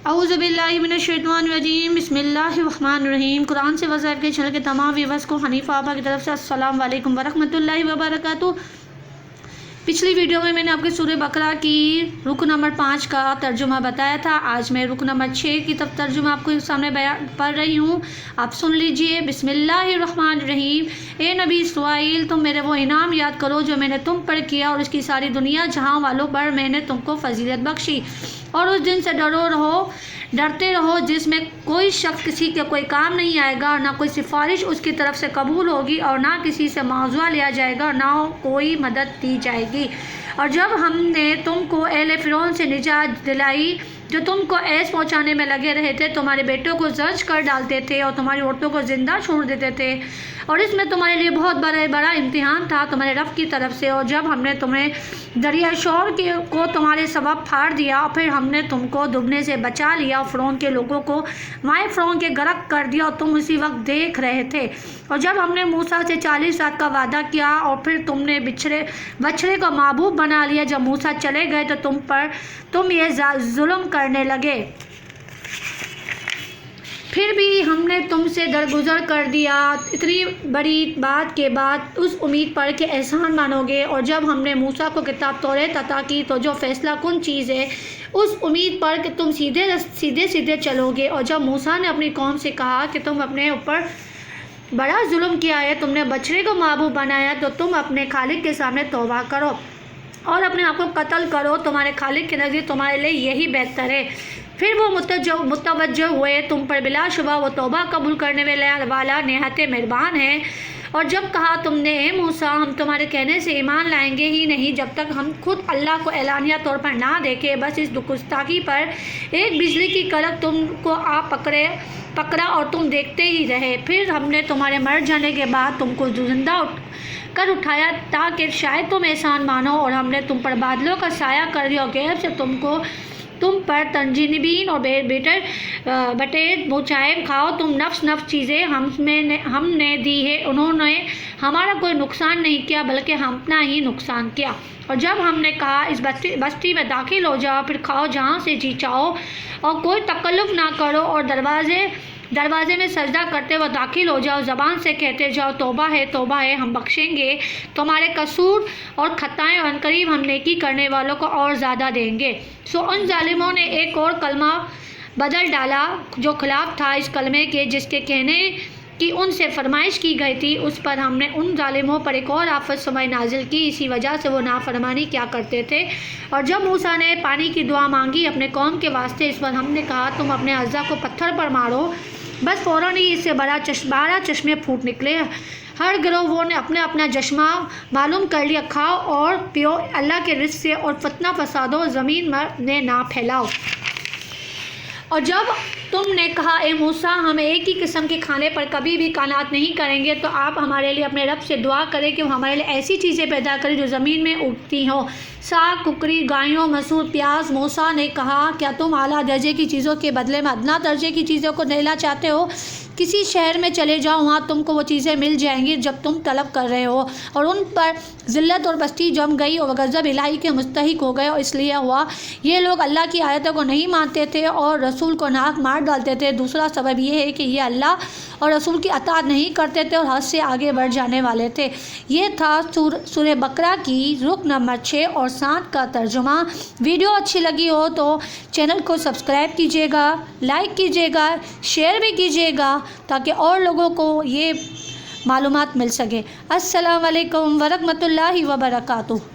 औज़ुबिल्लाहिमिनश्शैतानिर्रजीम बिस्मिल्लाहिर्रहमानिर्रहीम। कुरान से वज़ाइफ के चैनल के तमाम व्यूअर्स को हनीफ़ा आपा की तरफ से अस्सलाम वालेकुम वरहमतुल्लाहि वबरकातुहू। पिछली वीडियो में मैंने आपके सूरह बकरा की रुक नंबर 5 का तर्जुमा बताया था। आज मैं रुक नंबर 6 की तर्जुमा आपको सामने पढ़ रही हूँ, आप सुन लीजिए। बिस्मिल्लाहिर्रहमानिर्रहीम। ए नबी इस्राईल, तुम मेरे वो इनाम याद करो जो मैंने तुम पर किया और उसकी सारी दुनिया जहाँ वालों पर मैंने तुमको फजीलत बख्शी। और उस दिन से डरते रहो जिसमें कोई शख्स किसी के कोई काम नहीं आएगा और ना कोई सिफारिश उसकी तरफ से कबूल होगी और ना किसी से मावजा लिया जाएगा और ना कोई मदद दी जाएगी। और जब हमने तुमको अहले फिरौन से निजात दिलाई जो तुमको ऐश पहुंचाने में लगे रहे थे, तुम्हारे बेटों को जर्ज कर डालते थे और तुम्हारी औरतों को ज़िंदा छोड़ देते थे, और इसमें तुम्हारे लिए बहुत बड़ा इम्तिहान था तुम्हारे रब की तरफ से। और जब हमने तुम्हें दरिया शौर को तुम्हारे सबब फाड़ दिया और फिर हमने तुमको डूबने से बचा लिया और फ़िरौन के लोगों को माए फ़िरौन के गर्क कर दिया और तुम उसी वक्त देख रहे थे। और जब हमने मूसा से 40 रात का वादा किया और फिर तुमने बछड़े को महबूब बना लिया, जब मूसा चले गए तो तुम ये जुल्म करने लगे, फिर भी हमने तुमसे दरगुजर कर दिया। इतनी बड़ी बात के बाद उस उम्मीद पर कि एहसान मानोगे। और जब हमने मूसा को किताब तौरेत अता की तो जो फैसला कुन चीज़ है, उस उम्मीद पर कि तुम सीधे चलोगे। और जब मूसा ने अपनी कौम से कहा कि तुम अपने ऊपर बड़ा जुल्म किया है, तुमने बछड़े को महबूब बनाया, तो तुम अपने खालिक के सामने तौबा करो और अपने आप को कत्ल करो, तुम्हारे खालिक के नज़दीक तुम्हारे लिए यही बेहतर है। फिर वो मुतवज्जह हुए तुम पर, बिलाशुबा वो तौबा कबूल करने वाला निहायत मेहरबान है। और जब कहा तुमने, ए मूसा, हम तुम्हारे कहने से ईमान लाएंगे ही नहीं जब तक हम खुद अल्लाह को एलानिया तौर पर ना देखें, बस इस गुस्ताखी पर एक बिजली की कड़क तुमको पकड़ा और तुम देखते ही रहे। फिर हमने तुम्हारे मर जाने के बाद तुमको जिंदा कर उठाया ताकि शायद तुम एहसान मानो, और हमने तुम पर बादलों का साया कर दिया और गैब से तुम पर तंजीनबीन और बटे मुचाए खाओ। तुम नफ्स चीज़ें हमने दी है, उन्होंने हमारा कोई नुकसान नहीं किया बल्कि हम अपना ही नुकसान किया। और जब हमने कहा इस बस्ती में दाखिल हो जाओ, फिर खाओ जहाँ से जी चाहो और कोई तकल्लुफ़ ना करो, और दरवाजे में सजदा करते हुए दाखिल हो जाओ, ज़बान से कहते जाओ तौबा है, हम बख्शेंगे तुम्हारे कसूर और ख़ताएँ, और अनकरीब हम नेकी करने वालों को और ज़्यादा देंगे। सो उन जालिमों ने एक और कलमा बदल डाला जो खिलाफ था इस कलमे के जिसके कहने की उनसे फरमाइश की गई थी। उस पर हमने उन जालिमों पर एक और आफत समय नाजिल की, इसी वजह से वो नाफरमानी क्या करते थे। और जब मूसा ने पानी की दुआ मांगी अपने कौम के वास्ते, इस पर हमने कहा तुम अपने अज़ा को पत्थर पर मारो, बस फ़ौरन ही इससे 12 चश्मे फूट निकले। हर गिरोह ने अपना चश्मा मालूम कर लिया, खाओ और पियो अल्लाह के रिज़्क़ से और फतना फसादो ज़मीन में ना फैलाओ। और जब तुमने कहा, ए मूसा, हम एक ही किस्म के खाने पर कभी भी कानात नहीं करेंगे, तो आप हमारे लिए अपने रब से दुआ करें कि वो हमारे लिए ऐसी चीज़ें पैदा करें जो ज़मीन में उगती हों, साग, कुकरी, गायों, मसूर, प्याज। मूसा ने कहा, क्या तुम आला दर्जे की चीज़ों के बदले में अदना दर्जे की चीज़ों को लेना चाहते हो? किसी शहर में चले जाओ, वहाँ तुमको वो चीज़ें मिल जाएंगी जब तुम तलब कर रहे हो। और उन पर ज़िल्लत और बस्ती जम गई और गज़ब इलाही के मुस्तहिक हो गए, और इसलिए हुआ ये लोग अल्लाह की आयतों को नहीं मानते थे और रसूल को नाक मार डालते थे। दूसरा सबब ये है कि ये अल्लाह और रसूल की अताअत नहीं करते थे और हद से आगे बढ़ जाने वाले थे। ये था सूरह बकरा की रुक नंबर 6 और 7 का तर्जुमा। वीडियो अच्छी लगी हो तो चैनल को सब्सक्राइब कीजिएगा, लाइक कीजिएगा, शेयर भी कीजिएगा ताकि और लोगों को ये मालूमात मिल सके। अस्सलाम वालेकुम वरहमतुल्लाहि वबरकातुहू।